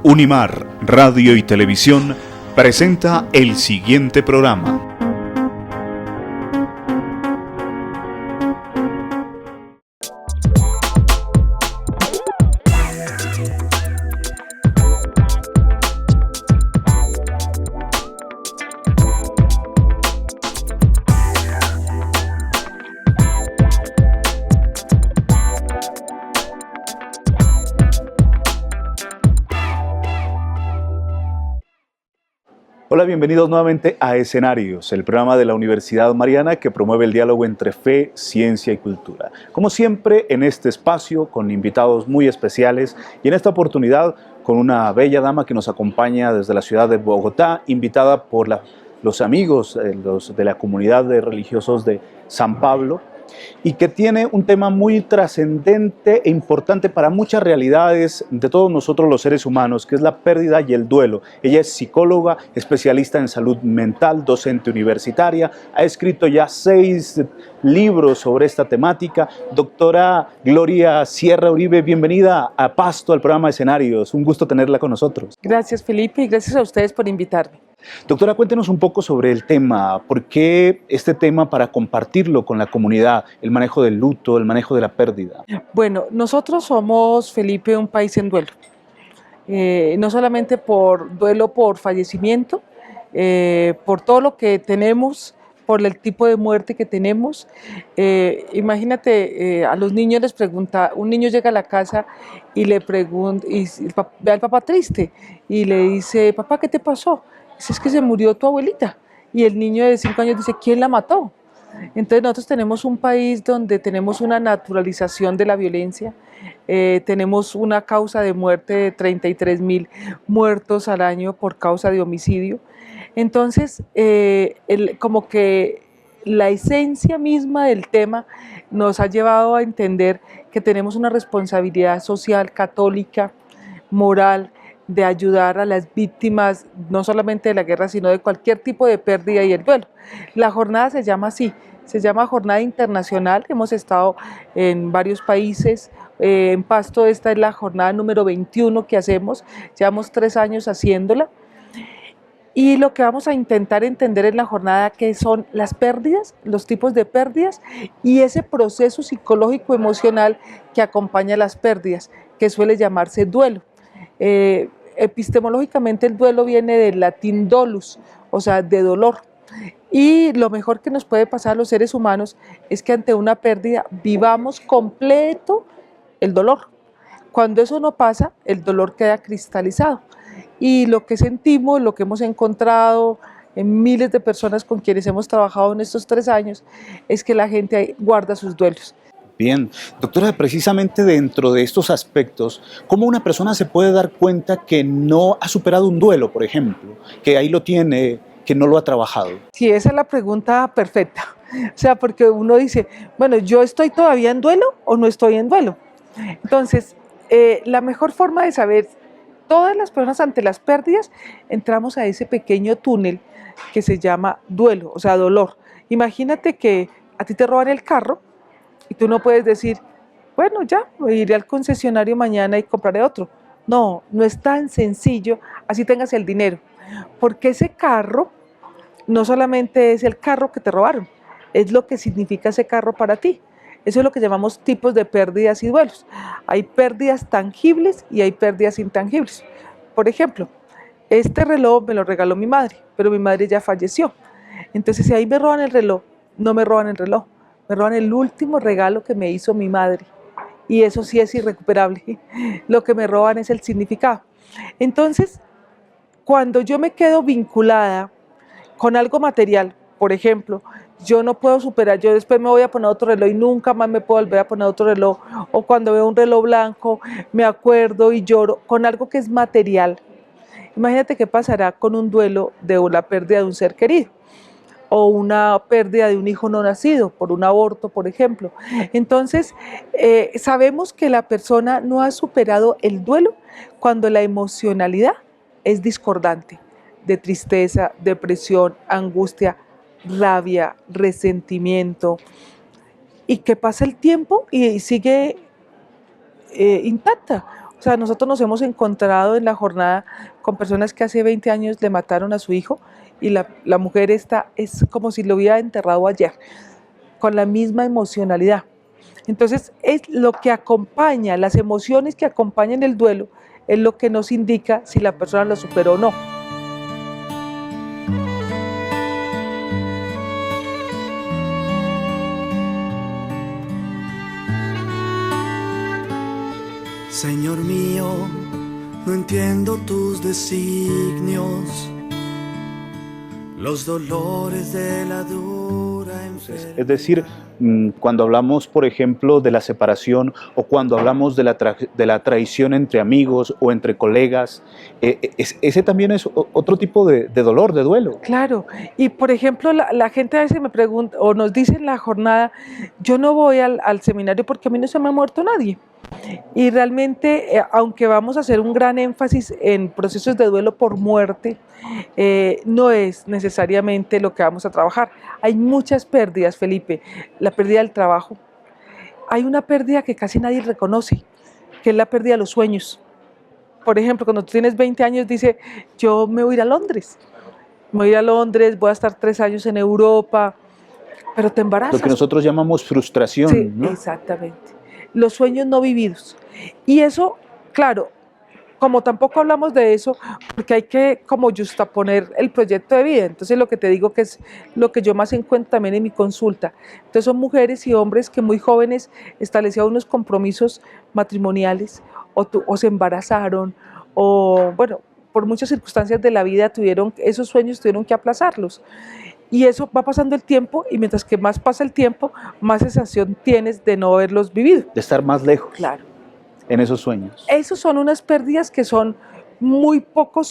Unimar Radio y Televisión presenta el siguiente programa. Hola, bienvenidos nuevamente a Escenarios, el programa de la Universidad Mariana que promueve el diálogo entre fe, ciencia y cultura. Como siempre, en este espacio, con invitados muy especiales y en esta oportunidad con una bella dama que nos acompaña desde la ciudad de Bogotá, invitada por los amigos de la comunidad de religiosos de San Pablo, y que tiene un tema muy trascendente e importante para muchas realidades de todos nosotros los seres humanos, que es la pérdida y el duelo. Ella es psicóloga, especialista en salud mental, docente universitaria, ha escrito ya 6 libros sobre esta temática. Doctora Gloria Sierra Uribe, bienvenida a Pasto, al programa Escenarios. Un gusto tenerla con nosotros. Gracias, Felipe, y gracias a ustedes por invitarme. Doctora, cuéntenos un poco sobre el tema. ¿Por qué este tema para compartirlo con la comunidad? El manejo del luto, el manejo de la pérdida. Bueno, nosotros somos, Felipe, un país en duelo. No solamente por duelo por fallecimiento, por todo lo que tenemos, por el tipo de muerte que tenemos. Imagínate, a los niños les pregunta, un niño llega a la casa y le pregunta, ve al papá triste y le dice, papá, ¿qué te pasó? Dice, es que se murió tu abuelita. Y el niño de 5 años dice, ¿quién la mató? Entonces nosotros tenemos un país donde tenemos una naturalización de la violencia, tenemos una causa de muerte de 33.000 muertos al año por causa de homicidio. Entonces, como que la esencia misma del tema nos ha llevado a entender que tenemos una responsabilidad social, católica, moral, de ayudar a las víctimas, no solamente de la guerra, sino de cualquier tipo de pérdida y el duelo. La jornada se llama así, se llama Jornada Internacional, hemos estado en varios países, en Pasto esta es la jornada número 21 que hacemos, llevamos 3 años haciéndola, y lo que vamos a intentar entender en la jornada que son las pérdidas, los tipos de pérdidas y ese proceso psicológico emocional que acompaña las pérdidas, que suele llamarse duelo. Epistemológicamente el duelo viene del latín dolus, o sea, de dolor. Y lo mejor que nos puede pasar a los seres humanos es que ante una pérdida vivamos completo el dolor. Cuando eso no pasa, el dolor queda cristalizado. Y lo que sentimos, lo que hemos encontrado en miles de personas con quienes hemos trabajado en estos 3 años, es que la gente guarda sus duelos. Bien, doctora, precisamente dentro de estos aspectos, ¿cómo una persona se puede dar cuenta que no ha superado un duelo, por ejemplo, que ahí lo tiene, que no lo ha trabajado? Sí, esa es la pregunta perfecta. O sea, porque uno dice, bueno, ¿yo estoy todavía en duelo o no estoy en duelo? Entonces, la mejor forma de saber, todas las personas ante las pérdidas, entramos a ese pequeño túnel que se llama duelo, o sea, dolor. Imagínate que a ti te roban el carro, y tú no puedes decir, bueno, ya, iré al concesionario mañana y compraré otro. No, no es tan sencillo, así tengas el dinero. Porque ese carro no solamente es el carro que te robaron, es lo que significa ese carro para ti. Eso es lo que llamamos tipos de pérdidas y duelos. Hay pérdidas tangibles y hay pérdidas intangibles. Por ejemplo, este reloj me lo regaló mi madre, pero mi madre ya falleció. Entonces, si ahí me roban el reloj, no me roban el reloj. Me roban el último regalo que me hizo mi madre, y eso sí es irrecuperable. Lo que me roban es el significado. Entonces, cuando yo me quedo vinculada con algo material, por ejemplo, yo no puedo superar, yo después me voy a poner otro reloj y nunca más me puedo volver a poner otro reloj, o cuando veo un reloj blanco me acuerdo y lloro con algo que es material. Imagínate qué pasará con un duelo de la pérdida de un ser querido, o una pérdida de un hijo no nacido, por un aborto, por ejemplo. Entonces, sabemos que la persona no ha superado el duelo cuando la emocionalidad es discordante, de tristeza, depresión, angustia, rabia, resentimiento, y que pasa el tiempo y sigue intacta. O sea, nosotros nos hemos encontrado en la jornada con personas que hace 20 años le mataron a su hijo y la mujer esta es como si lo hubiera enterrado ayer, con la misma emocionalidad. Entonces, es lo que acompaña, las emociones que acompañan el duelo, es lo que nos indica si la persona lo superó o no. Señor mío, no entiendo tus designios, los dolores de la dura enfermedad. Es decir, cuando hablamos, por ejemplo, de la separación o cuando hablamos de la traición entre amigos o entre colegas, ese también es otro tipo de dolor, de duelo. Claro, y por ejemplo, la gente a veces me pregunta o nos dice en la jornada, yo no voy al seminario porque a mí no se me ha muerto nadie. Y realmente, aunque vamos a hacer un gran énfasis en procesos de duelo por muerte, no es necesariamente lo que vamos a trabajar. Hay muchas pérdidas, Felipe. La pérdida del trabajo. Hay una pérdida que casi nadie reconoce, que es la pérdida de los sueños. Por ejemplo, cuando tú tienes 20 años, dice, yo me voy a ir a Londres. Me voy a ir a Londres, voy a estar 3 años en Europa, pero te embarazas. Lo que nosotros llamamos frustración, Sí, ¿no? exactamente. Los sueños no vividos. Y eso, claro, como tampoco hablamos de eso, porque hay que como justaponer el proyecto de vida. Entonces lo que te digo que es lo que yo más encuentro también en mi consulta. Entonces son mujeres y hombres que muy jóvenes establecieron unos compromisos matrimoniales o se embarazaron o bueno, por muchas circunstancias de la vida esos sueños tuvieron que aplazarlos. Y eso va pasando el tiempo y mientras que más pasa el tiempo, más sensación tienes de no haberlos vivido. De estar más lejos Claro. en esos sueños. Esos son unas pérdidas que son muy poco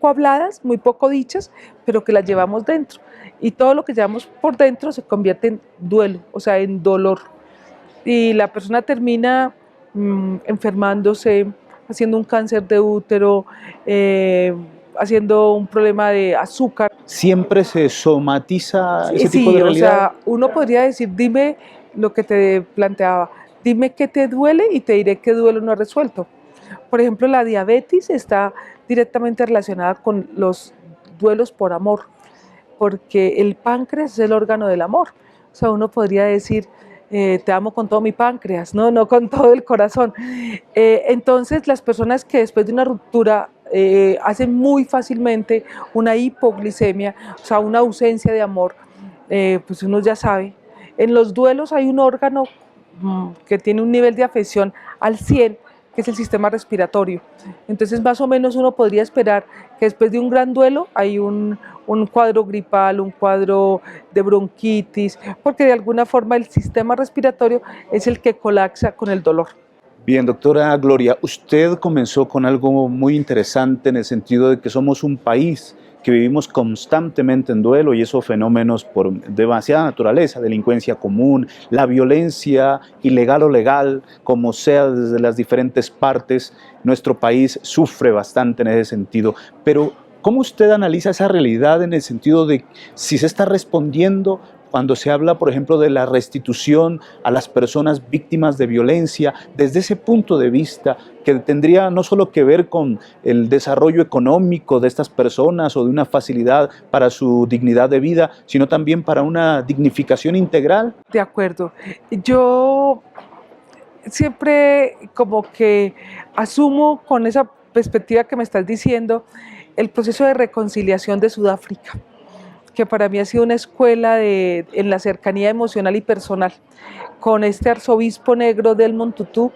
habladas, muy poco dichas, pero que las llevamos dentro. Y todo lo que llevamos por dentro se convierte en duelo, o sea, en dolor. Y la persona termina enfermándose, haciendo un cáncer de útero, haciendo un problema de azúcar. ¿Siempre se somatiza ese Sí, tipo de o realidad? sea, uno podría decir, dime lo que te planteaba, dime qué te duele y te diré qué duelo no ha resuelto. Por ejemplo, la diabetes está directamente relacionada con los duelos por amor, porque el páncreas es el órgano del amor. O sea, uno podría decir, te amo con todo mi páncreas, no con todo el corazón. Entonces, las personas que después de una ruptura hacen muy fácilmente una hipoglicemia, o sea, una ausencia de amor, pues uno ya sabe. En los duelos hay un órgano que tiene un nivel de afección al 100, que es el sistema respiratorio. Entonces, más o menos uno podría esperar que después de un gran duelo hay un cuadro gripal, un cuadro de bronquitis, porque de alguna forma el sistema respiratorio es el que colapsa con el dolor. Bien, doctora Gloria, usted comenzó con algo muy interesante en el sentido de que somos un país que vivimos constantemente en duelo y esos fenómenos por demasiada naturaleza, delincuencia común, la violencia ilegal o legal, como sea desde las diferentes partes, nuestro país sufre bastante en ese sentido. Pero, ¿cómo usted analiza esa realidad en el sentido de si se está respondiendo cuando se habla, por ejemplo, de la restitución a las personas víctimas de violencia, desde ese punto de vista que tendría no solo que ver con el desarrollo económico de estas personas o de una facilidad para su dignidad de vida, sino también para una dignificación integral? De acuerdo. Yo siempre como que asumo con esa perspectiva que me estás diciendo el proceso de reconciliación de Sudáfrica, que para mí ha sido una escuela en la cercanía emocional y personal, con este arzobispo negro Desmond Tutu.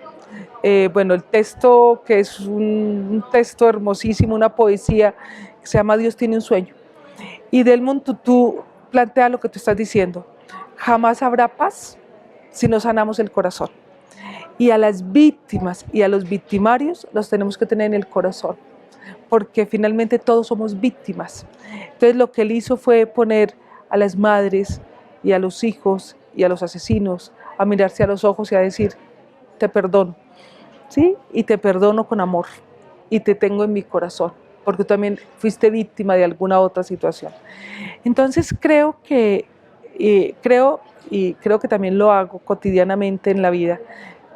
Bueno, el texto, que es un texto hermosísimo, una poesía, que se llama Dios tiene un sueño. Y Desmond Tutu plantea lo que tú estás diciendo, jamás habrá paz si no sanamos el corazón. Y a las víctimas y a los victimarios los tenemos que tener en el corazón, porque finalmente todos somos víctimas. Entonces lo que él hizo fue poner a las madres y a los hijos y a los asesinos a mirarse a los ojos y a decir, te perdono, ¿sí? Y te perdono con amor y te tengo en mi corazón, porque tú también fuiste víctima de alguna otra situación. Entonces creo que también lo hago cotidianamente en la vida,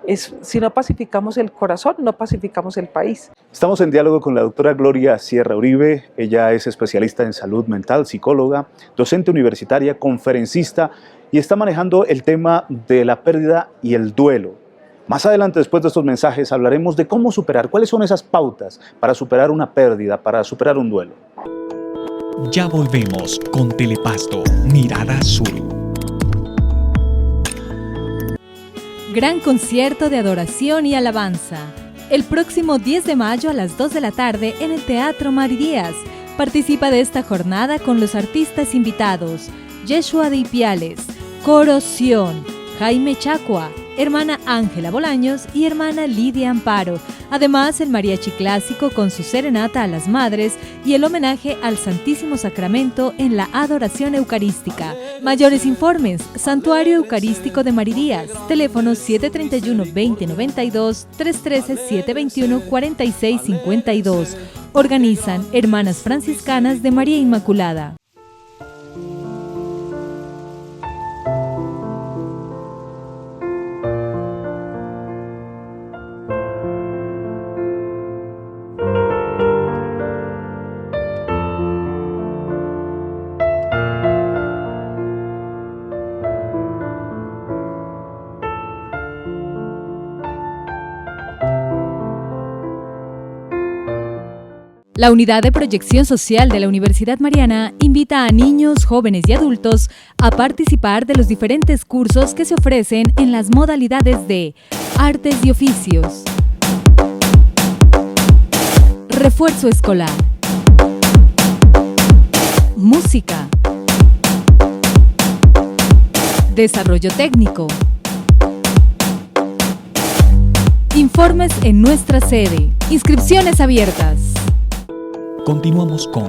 Si no pacificamos el corazón, no pacificamos el país. Estamos en diálogo con la doctora Gloria Sierra Uribe. Ella es especialista en salud mental, psicóloga, docente universitaria, conferencista y está manejando el tema de la pérdida y el duelo. Más adelante, después de estos mensajes, hablaremos de cómo superar, cuáles son esas pautas para superar una pérdida, para superar un duelo. Ya volvemos con Telepasto, Mirada Azul. Gran concierto de adoración y alabanza. El próximo 10 de mayo a las 2 de la tarde en el Teatro Maridías. Participa de esta jornada con los artistas invitados: Yeshua de Ipiales, Coro Sion, Jaime Chacua, hermana Ángela Bolaños y hermana Lidia Amparo. Además, el mariachi clásico con su serenata a las madres y el homenaje al Santísimo Sacramento en la adoración eucarística. Mayores informes: Santuario Eucarístico de Maridías, teléfono 731-2092, 313-721-4652. Organizan Hermanas Franciscanas de María Inmaculada. La Unidad de Proyección Social de la Universidad Mariana invita a niños, jóvenes y adultos a participar de los diferentes cursos que se ofrecen en las modalidades de Artes y Oficios, Refuerzo Escolar, Música, Desarrollo Técnico. Informes en nuestra sede. Inscripciones abiertas. Continuamos con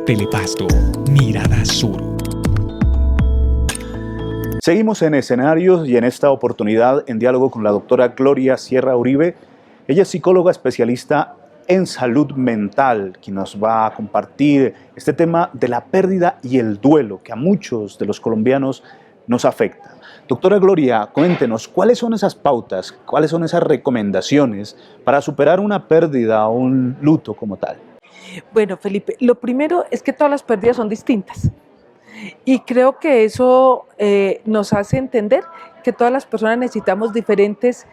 Telepasto, Mirada Azul. Seguimos en escenarios y en esta oportunidad en diálogo con la doctora Gloria Sierra Uribe. Ella es psicóloga especialista en salud mental, quien nos va a compartir este tema de la pérdida y el duelo que a muchos de los colombianos nos afecta. Doctora Gloria, cuéntenos, ¿cuáles son esas pautas, cuáles son esas recomendaciones para superar una pérdida o un luto como tal? Bueno, Felipe, lo primero es que todas las pérdidas son distintas y creo que eso nos hace entender que todas las personas necesitamos diferentes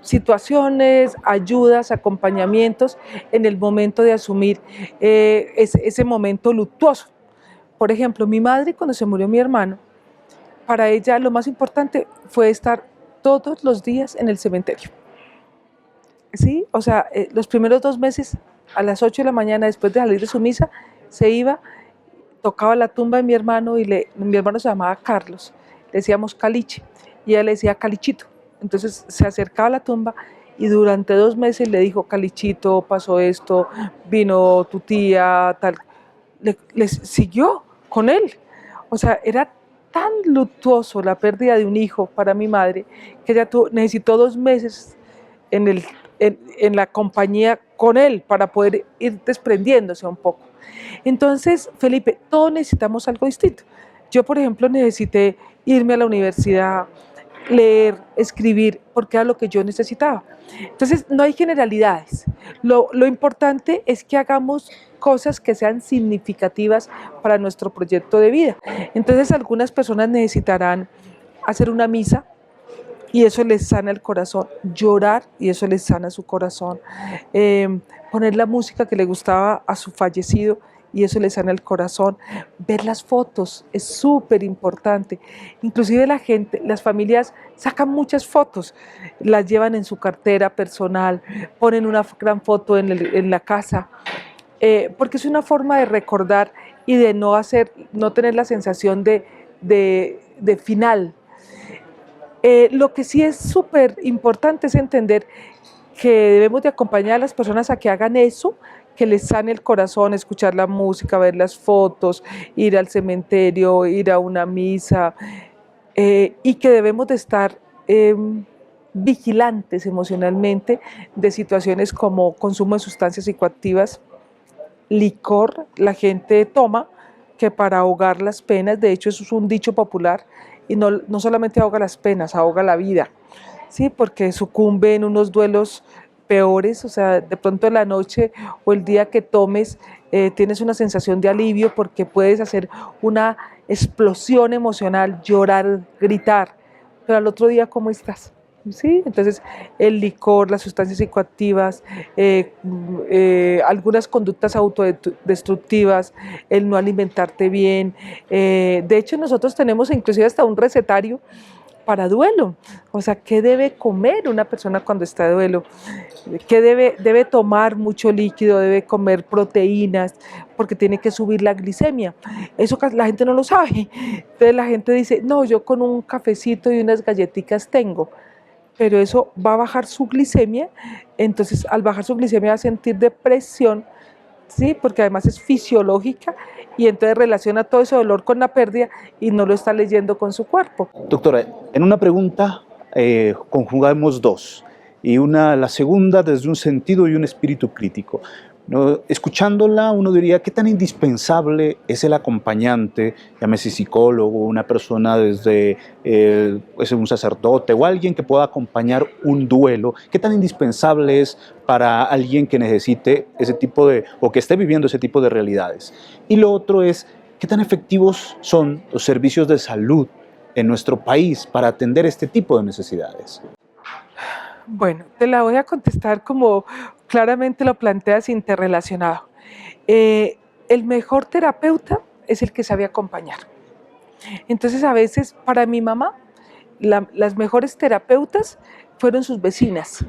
situaciones, ayudas, acompañamientos en el momento de asumir ese momento luctuoso. Por ejemplo, mi madre, cuando se murió mi hermano, para ella lo más importante fue estar todos los días en el cementerio. ¿Sí? O sea, los primeros 2 meses, a las 8 de la mañana, después de salir de su misa, se iba, tocaba la tumba de mi hermano y mi hermano se llamaba Carlos, le decíamos Caliche y ella le decía Calichito. Entonces se acercaba a la tumba y durante 2 meses le dijo: Calichito, pasó esto, vino tu tía, tal. Le siguió con él. O sea, era tan luctuoso la pérdida de un hijo para mi madre que ella necesitó 2 meses en la compañía con él para poder ir desprendiéndose un poco. Entonces, Felipe, todos necesitamos algo distinto. Yo, por ejemplo, necesité irme a la universidad, leer, escribir, porque era lo que yo necesitaba. Entonces, no hay generalidades. Lo importante es que hagamos cosas que sean significativas para nuestro proyecto de vida. Entonces, algunas personas necesitarán hacer una misa, y eso les sana el corazón, llorar y eso les sana su corazón, poner la música que le gustaba a su fallecido y eso les sana el corazón, ver las fotos es súper importante, inclusive las familias sacan muchas fotos, las llevan en su cartera personal, ponen una gran foto en la casa, porque es una forma de recordar y de no tener la sensación de final. Lo que sí es súper importante es entender que debemos de acompañar a las personas a que hagan eso, que les sane el corazón, escuchar la música, ver las fotos, ir al cementerio, ir a una misa, y que debemos de estar vigilantes emocionalmente de situaciones como consumo de sustancias psicoactivas, licor, la gente toma, que para ahogar las penas, de hecho eso es un dicho popular, y no solamente ahoga las penas, ahoga la vida, ¿sí? Porque sucumbe en unos duelos peores, o sea, de pronto en la noche o el día que tomes tienes una sensación de alivio porque puedes hacer una explosión emocional, llorar, gritar, pero al otro día, ¿cómo estás? ¿Sí? Entonces, el licor, las sustancias psicoactivas, algunas conductas autodestructivas, el no alimentarte bien. De hecho, nosotros tenemos inclusive hasta un recetario para duelo. O sea, ¿qué debe comer una persona cuando está de duelo? ¿Qué debe tomar? Mucho líquido, debe comer proteínas, porque tiene que subir la glicemia. Eso la gente no lo sabe. Entonces la gente dice, no, yo con un cafecito y unas galletitas tengo. Pero eso va a bajar su glicemia, entonces al bajar su glicemia va a sentir depresión, ¿sí? Porque además es fisiológica y entonces relaciona todo ese dolor con la pérdida y no lo está leyendo con su cuerpo. Doctora, en una pregunta conjugamos dos, y la segunda desde un sentido y un espíritu crítico. ¿No? Escuchándola uno diría, ¿qué tan indispensable es el acompañante, llámese psicólogo, una persona desde un sacerdote o alguien que pueda acompañar un duelo? ¿Qué tan indispensable es para alguien que necesite ese tipo o que esté viviendo ese tipo de realidades? Y lo otro es, ¿qué tan efectivos son los servicios de salud en nuestro país para atender este tipo de necesidades? Bueno, te la voy a contestar como claramente lo planteas, interrelacionado. El mejor terapeuta es el que sabe acompañar. Entonces, a veces para mi mamá, las mejores terapeutas fueron sus vecinas.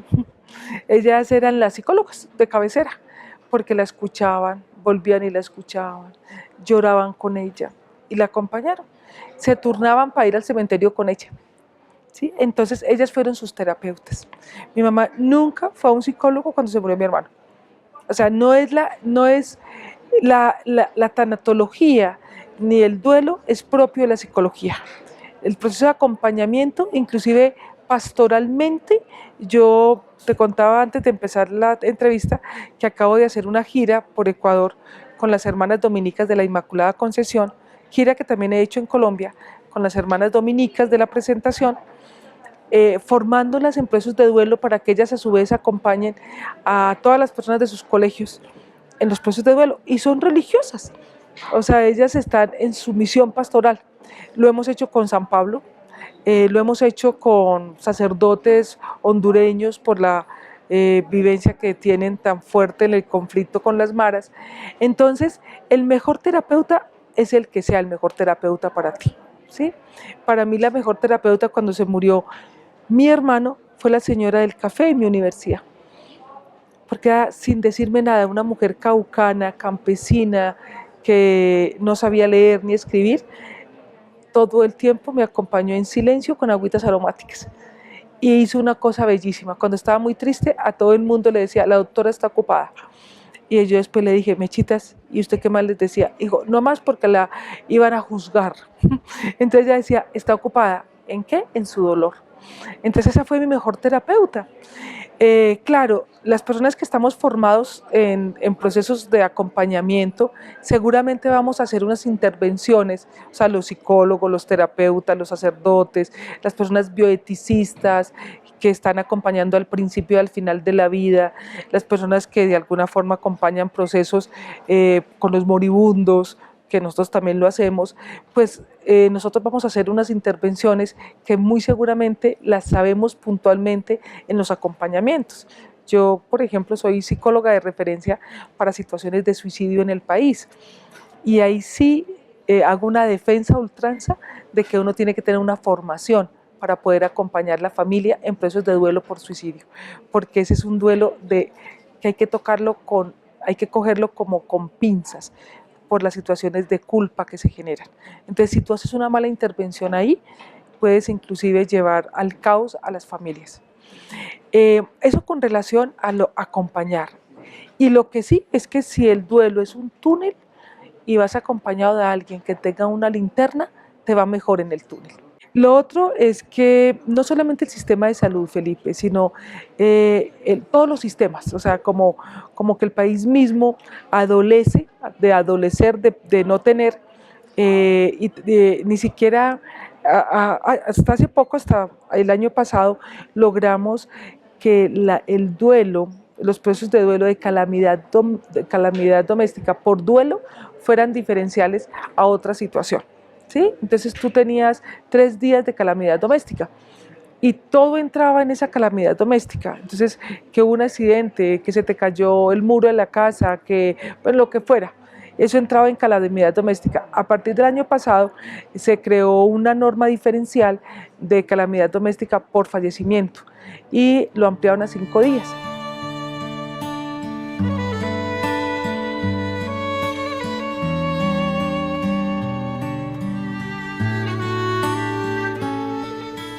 Ellas eran las psicólogas de cabecera, porque la escuchaban, volvían y la escuchaban, lloraban con ella y la acompañaron. Se turnaban para ir al cementerio con ella. ¿Sí? Entonces ellas fueron sus terapeutas. Mi mamá nunca fue a un psicólogo cuando se murió mi hermano. O sea, no es la tanatología ni el duelo es propio de la psicología. El proceso de acompañamiento, inclusive pastoralmente, yo te contaba antes de empezar la entrevista que acabo de hacer una gira por Ecuador con las hermanas dominicas de la Inmaculada Concepción, gira que también he hecho en Colombia con las hermanas dominicas de la Presentación, formándolas en procesos de duelo para que ellas a su vez acompañen a todas las personas de sus colegios en los procesos de duelo, y son religiosas, o sea, ellas están en su misión pastoral. Lo hemos hecho con San Pablo, lo hemos hecho con sacerdotes hondureños por la vivencia que tienen tan fuerte en el conflicto con las maras. Entonces, el mejor terapeuta es el que sea el mejor terapeuta para ti, ¿sí? Para mí la mejor terapeuta cuando se murió mi hermano fue la señora del café en mi universidad, porque era, sin decirme nada, una mujer caucana, campesina, que no sabía leer ni escribir, todo el tiempo me acompañó en silencio con agüitas aromáticas y hizo una cosa bellísima. Cuando estaba muy triste, a todo el mundo le decía, la doctora está ocupada. Y yo después le dije, Mechitas, ¿y usted qué más les decía? Dijo, no más porque la iban a juzgar. Entonces ella decía, está ocupada. ¿En qué? En su dolor. Entonces esa fue mi mejor terapeuta. Claro, las personas que estamos formados en procesos de acompañamiento, seguramente vamos a hacer unas intervenciones, o sea, los psicólogos, los terapeutas, los sacerdotes, las personas bioeticistas que están acompañando al principio y al final de la vida, las personas que de alguna forma acompañan procesos con los moribundos, que nosotros también lo hacemos, pues nosotros vamos a hacer unas intervenciones que muy seguramente las sabemos puntualmente en los acompañamientos. Yo, por ejemplo, soy psicóloga de referencia para situaciones de suicidio en el país, y ahí sí hago una defensa a ultranza de que uno tiene que tener una formación para poder acompañar a la familia en procesos de duelo por suicidio, porque ese es un duelo que hay que hay que cogerlo como con pinzas, por las situaciones de culpa que se generan. Entonces, si tú haces una mala intervención ahí, puedes inclusive llevar al caos a las familias. Eso con relación a acompañar. Y lo que sí es que si el duelo es un túnel y vas acompañado de alguien que tenga una linterna, te va mejor en el túnel. Lo otro es que no solamente el sistema de salud, Felipe, sino todos los sistemas, o sea, como que el país mismo adolecer de no tener ni siquiera hasta hace poco, hasta el año pasado, logramos que el duelo, los procesos de duelo de calamidad doméstica por duelo fueran diferenciales a otra situación, ¿sí? Entonces tú tenías 3 días de calamidad doméstica y todo entraba en esa calamidad doméstica. Entonces, que hubo un accidente, que se te cayó el muro de la casa, que pues, lo que fuera, eso entraba en calamidad doméstica. A partir del año pasado se creó una norma diferencial de calamidad doméstica por fallecimiento y lo ampliaron a 5 días.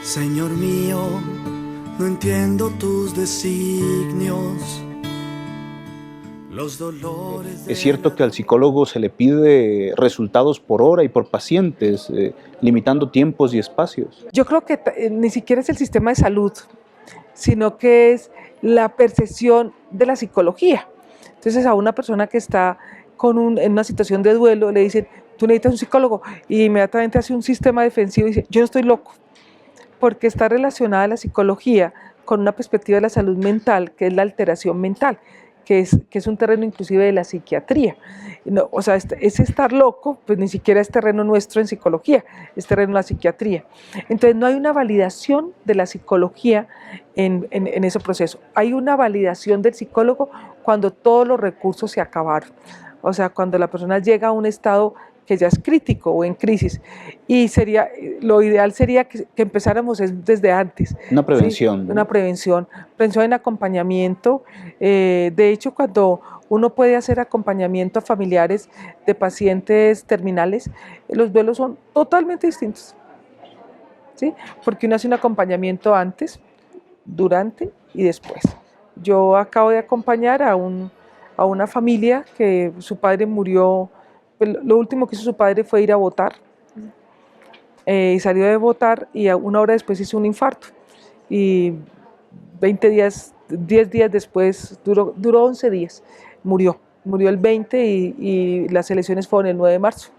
Señor mío, no entiendo tus designios. Los dolores Es cierto que al psicólogo se le pide resultados por hora y por pacientes, limitando tiempos y espacios. Yo creo que ni siquiera es el sistema de salud, sino que es la percepción de la psicología. Entonces a una persona que está en una situación de duelo le dicen, tú necesitas un psicólogo, y inmediatamente hace un sistema defensivo y dice, yo no estoy loco, porque está relacionada la psicología con una perspectiva de la salud mental, que es la alteración mental, que es un terreno inclusive de la psiquiatría. No, o sea, ese estar loco, pues ni siquiera es terreno nuestro en psicología, es terreno de la psiquiatría. Entonces no hay una validación de la psicología en ese proceso. Hay una validación del psicólogo cuando todos los recursos se acabaron. O sea, cuando la persona llega a un estado que ya es crítico o en crisis, y lo ideal sería que empezáramos desde antes. Una prevención. ¿Sí? ¿No? Una prevención en acompañamiento. De hecho, cuando uno puede hacer acompañamiento a familiares de pacientes terminales, los duelos son totalmente distintos, ¿sí? Porque uno hace un acompañamiento antes, durante y después. Yo acabo de acompañar a una familia que su padre murió. Lo último que hizo su padre fue ir a votar, y salió de votar y 1 hora después hizo un infarto, y 10 días después, duró 11 días, murió el 20 y las elecciones fueron el 9 de marzo.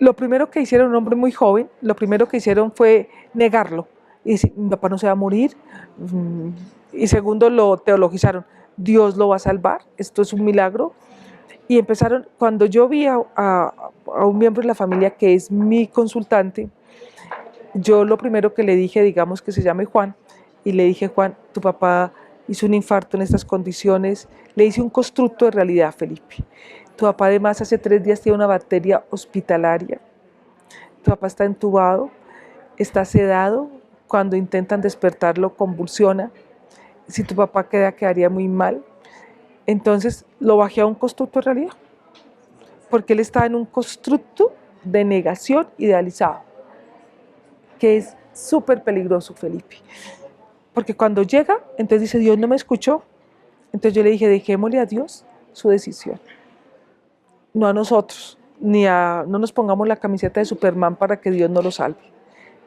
Lo primero que hicieron, un hombre muy joven, lo primero que hicieron fue negarlo y decir, mi papá no se va a morir, y segundo lo teologizaron, Dios lo va a salvar, esto es un milagro. Y empezaron, cuando yo vi a un miembro de la familia que es mi consultante, yo lo primero que le dije, digamos que se llame Juan, y le dije, Juan, tu papá hizo un infarto en estas condiciones, le hice un constructo de realidad, Felipe. Tu papá además hace 3 días tiene una bacteria hospitalaria, tu papá está entubado, está sedado, cuando intentan despertarlo convulsiona, si tu papá quedaría muy mal. Entonces lo bajé a un constructo de realidad, porque él está en un constructo de negación idealizado, que es súper peligroso, Felipe. Porque cuando llega, entonces dice, Dios no me escuchó. Entonces yo le dije, dejémosle a Dios su decisión, no a nosotros, no nos pongamos la camiseta de Superman para que Dios no lo salve.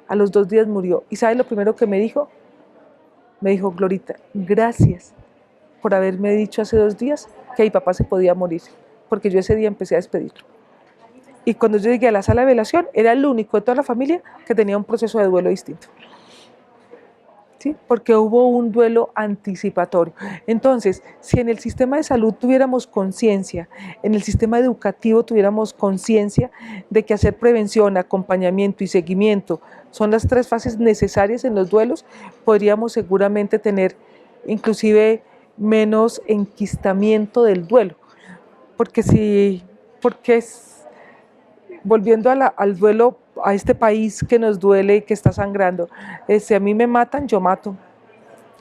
A los 2 días murió. ¿Y sabes lo primero que me dijo? Me dijo, Glorita, gracias por haberme dicho hace 2 días que mi papá se podía morir, porque yo ese día empecé a despedirlo. Y cuando yo llegué a la sala de velación, era el único de toda la familia que tenía un proceso de duelo distinto, ¿sí? Porque hubo un duelo anticipatorio. Entonces, si en el sistema de salud tuviéramos conciencia, en el sistema educativo tuviéramos conciencia de que hacer prevención, acompañamiento y seguimiento son las 3 fases necesarias en los duelos, podríamos seguramente tener inclusive menos enquistamiento del duelo, porque volviendo al duelo, a este país que nos duele y que está sangrando, si a mí me matan, yo mato.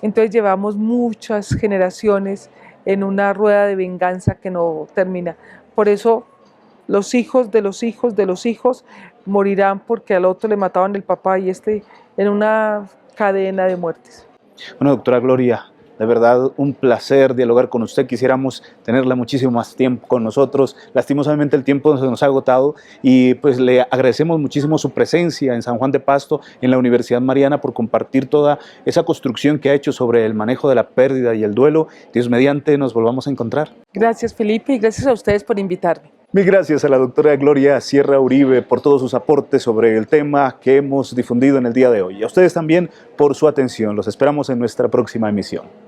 Entonces llevamos muchas generaciones en una rueda de venganza que no termina. Por eso los hijos de los hijos de los hijos morirán porque al otro le mataban el papá, y en una cadena de muertes. Bueno, doctora Gloria, de verdad un placer dialogar con usted. Quisiéramos tenerla muchísimo más tiempo con nosotros. Lastimosamente el tiempo se nos ha agotado, y pues le agradecemos muchísimo su presencia en San Juan de Pasto, en la Universidad Mariana, por compartir toda esa construcción que ha hecho sobre el manejo de la pérdida y el duelo. Dios mediante nos volvamos a encontrar. Gracias, Felipe, y gracias a ustedes por invitarme. Mil gracias a la doctora Gloria Sierra Uribe por todos sus aportes sobre el tema que hemos difundido en el día de hoy. Y a ustedes también por su atención. Los esperamos en nuestra próxima emisión.